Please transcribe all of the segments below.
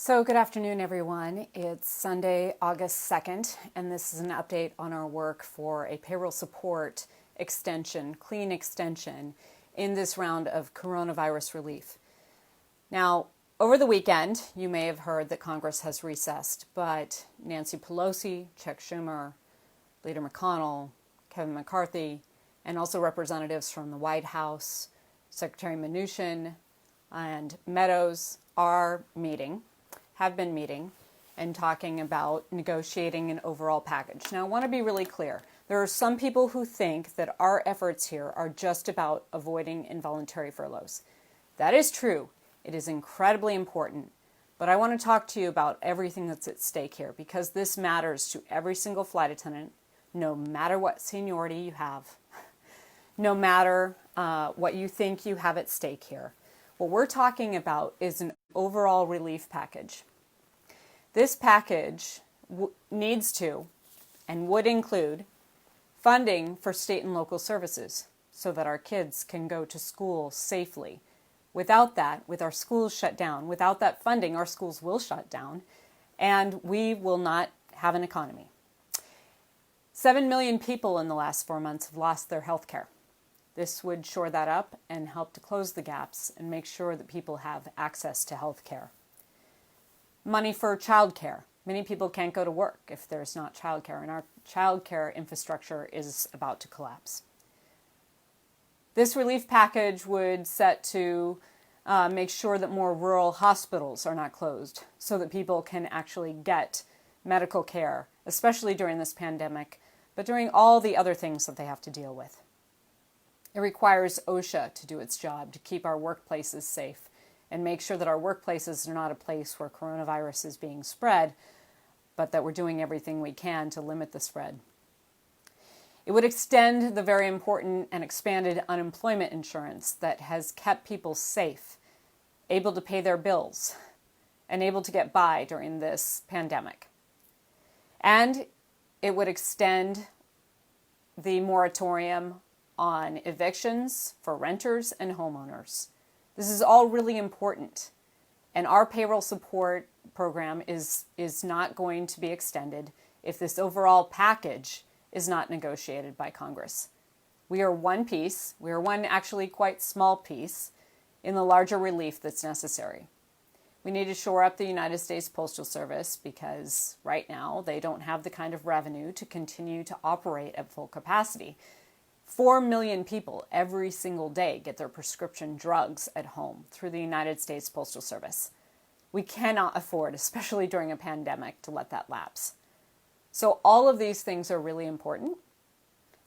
So good afternoon, everyone. It's Sunday, August 2nd, and this is an update on our work for a payroll support extension, clean extension, in this round of coronavirus relief. Now, over the weekend, you may have heard that Congress has recessed, but Nancy Pelosi, Chuck Schumer, Leader McConnell, Kevin McCarthy, and also representatives from the White House, Secretary Mnuchin, and Meadows have been meeting and talking about negotiating an overall package. Now, I want to be really clear. There are some people who think that our efforts here are just about avoiding involuntary furloughs. That is true. It is incredibly important. But I want to talk to you about everything that's at stake here because this matters to every single flight attendant, no matter what seniority you have, no matter what you think you have at stake here. What we're talking about is an overall relief package. This package needs to and would include funding for state and local services so that our kids can go to school safely. Without that, with our schools shut down, without that funding, our schools will shut down and we will not have an economy. 7 million people in the last 4 months have lost their health care. This would shore that up and help to close the gaps and make sure that people have access to health care. Money for childcare. Many people can't go to work if there's not childcare, and our childcare infrastructure is about to collapse. This relief package would set to make sure that more rural hospitals are not closed so that people can actually get medical care, especially during this pandemic, but during all the other things that they have to deal with. It requires OSHA to do its job to keep our workplaces safe and make sure that our workplaces are not a place where coronavirus is being spread, but that we're doing everything we can to limit the spread. It would extend the very important and expanded unemployment insurance that has kept people safe, able to pay their bills, and able to get by during this pandemic. And it would extend the moratorium on evictions for renters and homeowners. This is all really important. And our payroll support program is not going to be extended if this overall package is not negotiated by Congress. We are one piece, we are one actually quite small piece in the larger relief that's necessary. We need to shore up the United States Postal Service because right now they don't have the kind of revenue to continue to operate at full capacity. 4 million people every single day get their prescription drugs at home through the United States Postal Service. We cannot afford, especially during a pandemic, to let that lapse. So all of these things are really important.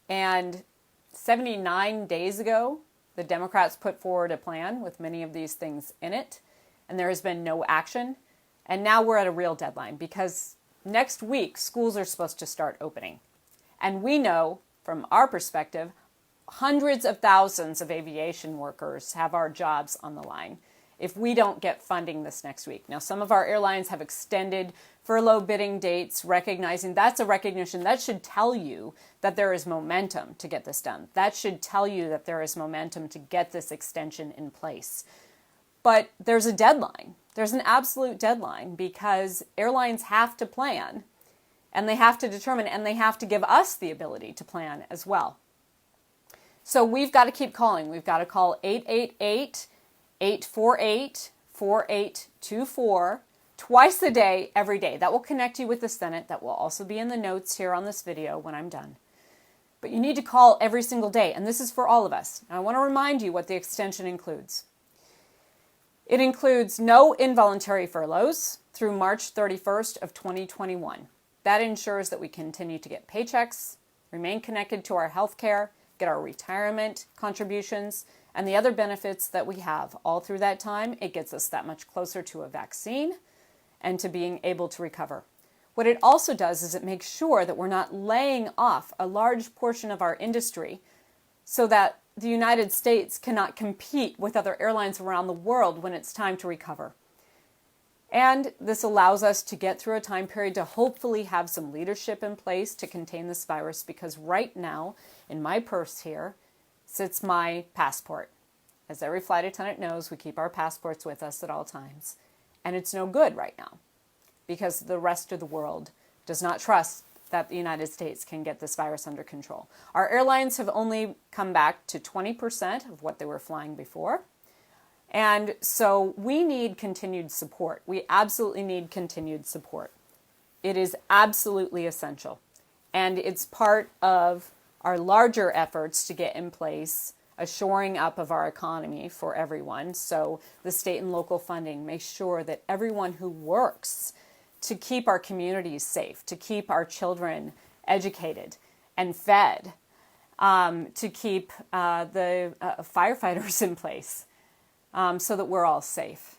And 79 days ago, the Democrats put forward a plan with many of these things in it, and there has been no action. And now we're at a real deadline because next week, schools are supposed to start opening. And we know, from our perspective, hundreds of thousands of aviation workers have our jobs on the line if we don't get funding this next week. Now, some of our airlines have extended furlough bidding dates, recognizing that's a recognition. That should tell you that there is momentum to get this done. That should tell you that there is momentum to get this extension in place. But there's a deadline. There's an absolute deadline because airlines have to plan and they have to determine and they have to give us the ability to plan as well. So we've got to keep calling. We've got to call 888-848-4824 twice a day, every day. That will connect you with the Senate. That will also be in the notes here on this video when I'm done. But you need to call every single day, and this is for all of us. Now, I want to remind you what the extension includes. It includes no involuntary furloughs through March 31st of 2021. That ensures that we continue to get paychecks, remain connected to our health care, get our retirement contributions, and the other benefits that we have. All through that time, it gets us that much closer to a vaccine and to being able to recover. What it also does is it makes sure that we're not laying off a large portion of our industry so that the United States cannot compete with other airlines around the world when it's time to recover. And this allows us to get through a time period to hopefully have some leadership in place to contain this virus, because right now in my purse here sits my passport. As every flight attendant knows, we keep our passports with us at all times. And it's no good right now because the rest of the world does not trust that the United States can get this virus under control. Our airlines have only come back to 20% of what they were flying before. And so we need continued support. We absolutely need continued support. It is absolutely essential. And it's part of our larger efforts to get in place a shoring up of our economy for everyone. So the state and local funding makes sure that everyone who works to keep our communities safe, to keep our children educated and fed, to keep the firefighters in place so that we're all safe.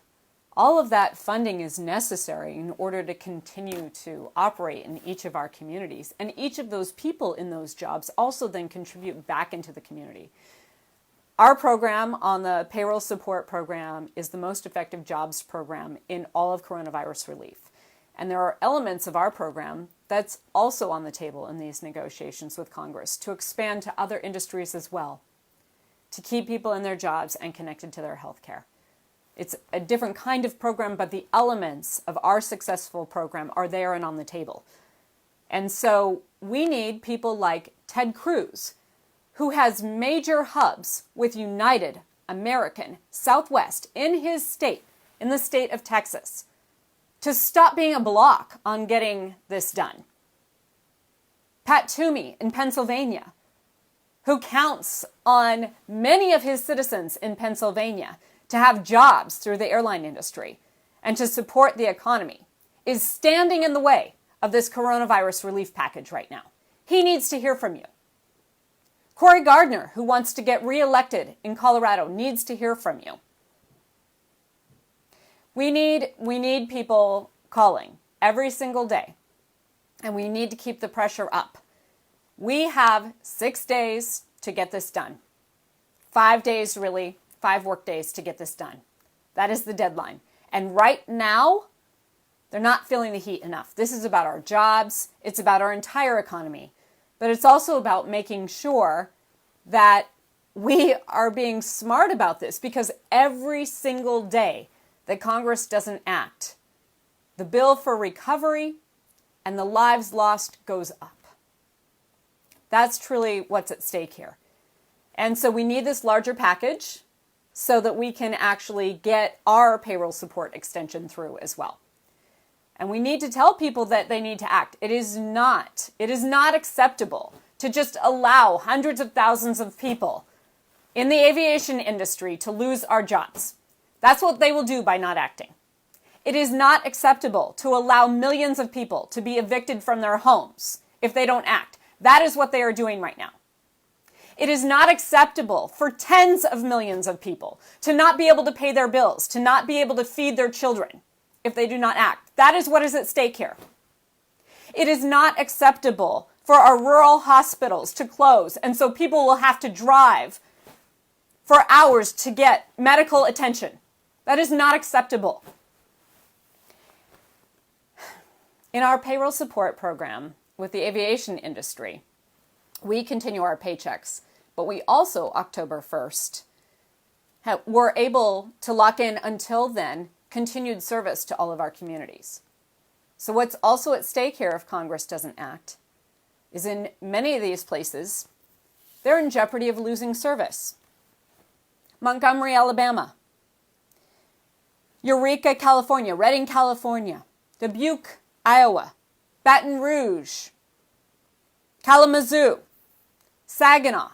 All of that funding is necessary in order to continue to operate in each of our communities. And each of those people in those jobs also then contribute back into the community. Our program on the payroll support program is the most effective jobs program in all of coronavirus relief. And there are elements of our program that's also on the table in these negotiations with Congress to expand to other industries as well, to keep people in their jobs and connected to their health care. It's a different kind of program, but the elements of our successful program are there and on the table. And so we need people like Ted Cruz, who has major hubs with United, American, Southwest in his state, in the state of Texas, to stop being a block on getting this done. Pat Toomey in Pennsylvania, who counts on many of his citizens in Pennsylvania to have jobs through the airline industry and to support the economy, is standing in the way of this coronavirus relief package right now. He needs to hear from you. Cory Gardner, who wants to get reelected in Colorado, needs to hear from you. We need people calling every single day, and we need to keep the pressure up. We have 6 days to get this done. 5 days, really, 5 work days to get this done. That is the deadline. And right now, they're not feeling the heat enough. This is about our jobs. It's about our entire economy. But it's also about making sure that we are being smart about this, because every single day that Congress doesn't act, the bill for recovery and the lives lost goes up. That's truly what's at stake here. And so we need this larger package so that we can actually get our payroll support extension through as well. And we need to tell people that they need to act. It is not acceptable to just allow hundreds of thousands of people in the aviation industry to lose our jobs. That's what they will do by not acting. It is not acceptable to allow millions of people to be evicted from their homes if they don't act. That is what they are doing right now. It is not acceptable for tens of millions of people to not be able to pay their bills, to not be able to feed their children if they do not act. That is what is at stake here. It is not acceptable for our rural hospitals to close, and so people will have to drive for hours to get medical attention. That is not acceptable. In our payroll support program with the aviation industry, we continue our paychecks, but we also, October 1st, were able to lock in until then continued service to all of our communities. So what's also at stake here if Congress doesn't act is in many of these places, they're in jeopardy of losing service. Montgomery, Alabama, Eureka, California, Redding, California, Dubuque, Iowa, Baton Rouge, Kalamazoo, Saginaw,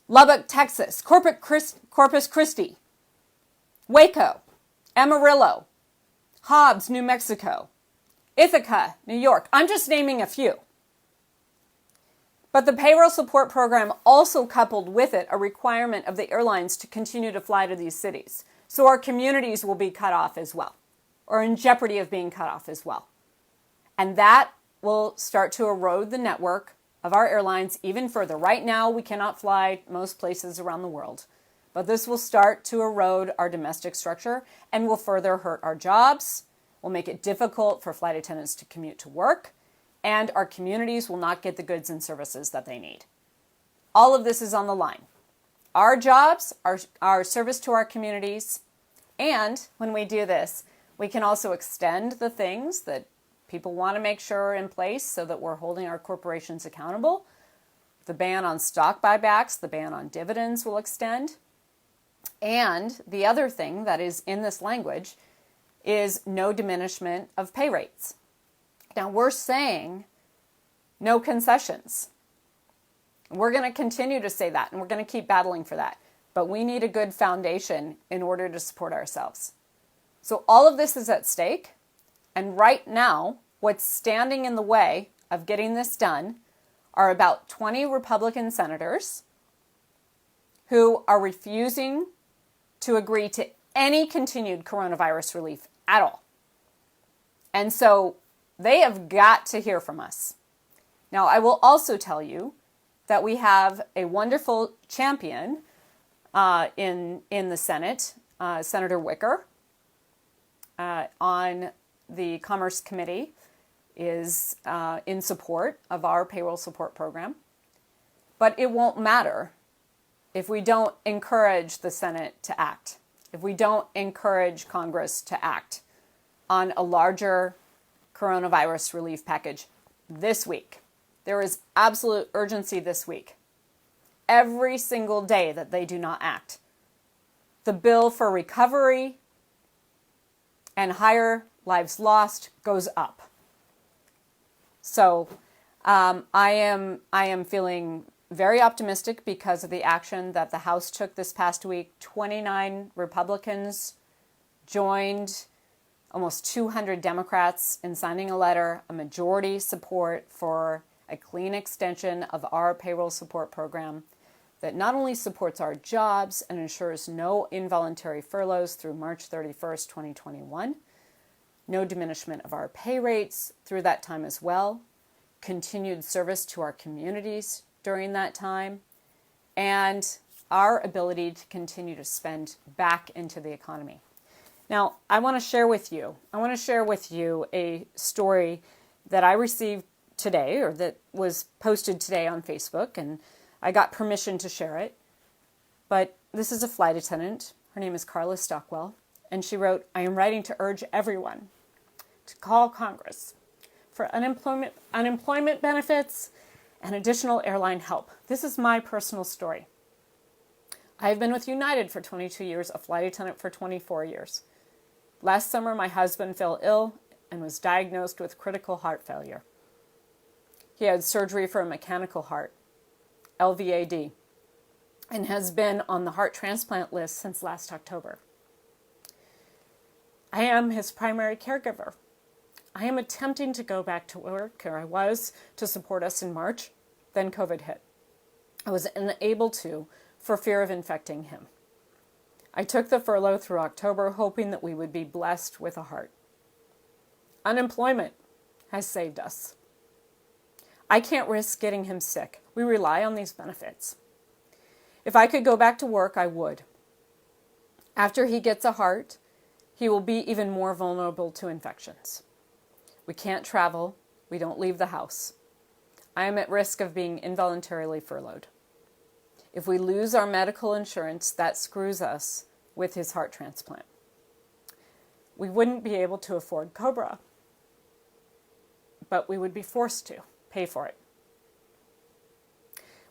Lubbock, Texas, Corpus Christi, Waco, Amarillo, Hobbs, New Mexico, Ithaca, New York. I'm just naming a few. But the payroll support program also coupled with it a requirement of the airlines to continue to fly to these cities. So our communities will be cut off as well, or in jeopardy of being cut off as well. And that will start to erode the network of our airlines even further. Right now, we cannot fly most places around the world, but this will start to erode our domestic structure and will further hurt our jobs, will make it difficult for flight attendants to commute to work, and our communities will not get the goods and services that they need. All of this is on the line. Our jobs, our service to our communities, And when we do this, we can also extend the things that people want to make sure are in place so that we're holding our corporations accountable. The ban on stock buybacks, the ban on dividends will extend. And the other thing that is in this language is no diminishment of pay rates. Now, we're saying no concessions. We're going to continue to say that, and we're going to keep battling for that. But we need a good foundation in order to support ourselves. So all of this is at stake. And right now, what's standing in the way of getting this done are about 20 Republican senators who are refusing to agree to any continued coronavirus relief at all. And so they have got to hear from us. Now, I will also tell you that we have a wonderful champion in the Senate, Senator Wicker, on the Commerce Committee, is in support of our payroll support program. But it won't matter if we don't encourage the Senate to act, if we don't encourage Congress to act on a larger coronavirus relief package this week. There is absolute urgency this week. Every single day that they do not act, the bill for recovery and higher lives lost goes up. So I am feeling very optimistic because of the action that the House took this past week. 29 Republicans joined almost 200 Democrats in signing a letter, a majority support for a clean extension of our payroll support program that not only supports our jobs and ensures no involuntary furloughs through March 31st, 2021, no diminishment of our pay rates through that time as well, continued service to our communities during that time, and our ability to continue to spend back into the economy. Now, I want to share with you a story that I received today, or that was posted today on Facebook, and I got permission to share it. But this is a flight attendant. Her name is Carla Stockwell, and she wrote, "I am writing to urge everyone to call Congress for unemployment benefits and additional airline help. This is my personal story. I have been with United for 22 years, a flight attendant for 24 years. Last summer, my husband fell ill and was diagnosed with critical heart failure. He had surgery for a mechanical heart, LVAD, and has been on the heart transplant list since last October. I am his primary caregiver. I am attempting to go back to work, or I was, to support us in March. Then COVID hit. I was unable to for fear of infecting him. I took the furlough through October, hoping that we would be blessed with a heart. Unemployment has saved us. I can't risk getting him sick. We rely on these benefits. If I could go back to work, I would. After he gets a heart, he will be even more vulnerable to infections. We can't travel. We don't leave the house. I am at risk of being involuntarily furloughed. If we lose our medical insurance, that screws us with his heart transplant. We wouldn't be able to afford COBRA, but we would be forced to pay for it.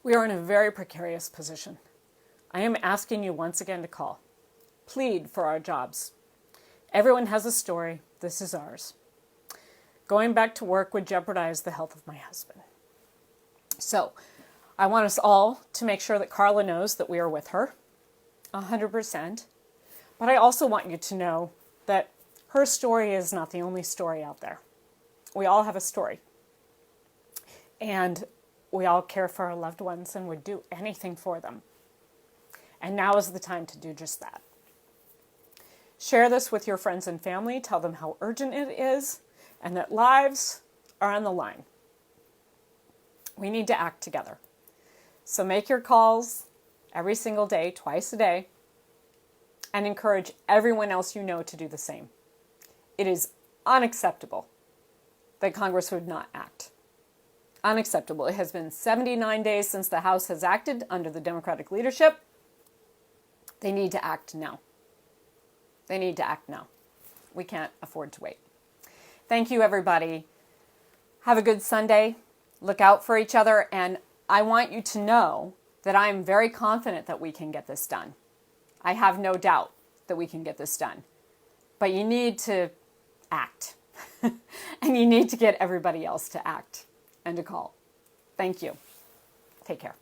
We are in a very precarious position. I am asking you once again to call. Plead for our jobs. Everyone has a story. This is ours. Going back to work would jeopardize the health of my husband. So, I want us all to make sure that Carla knows that we are with her, 100%. But I also want you to know that her story is not the only story out there. We all have a story. And we all care for our loved ones and would do anything for them. And now is the time to do just that. Share this with your friends and family. Tell them how urgent it is and that lives are on the line. We need to act together. So make your calls every single day, twice a day, and encourage everyone else you know to do the same. It is unacceptable that Congress would not act. Unacceptable. It has been 79 days since the House has acted under the Democratic leadership. They need to act now. They need to act now. We can't afford to wait. Thank you, everybody. Have a good Sunday. Look out for each other. And I want you to know that I'm very confident that we can get this done. I have no doubt that we can get this done. But you need to act. And you need to get everybody else to act and to call. Thank you. Take care.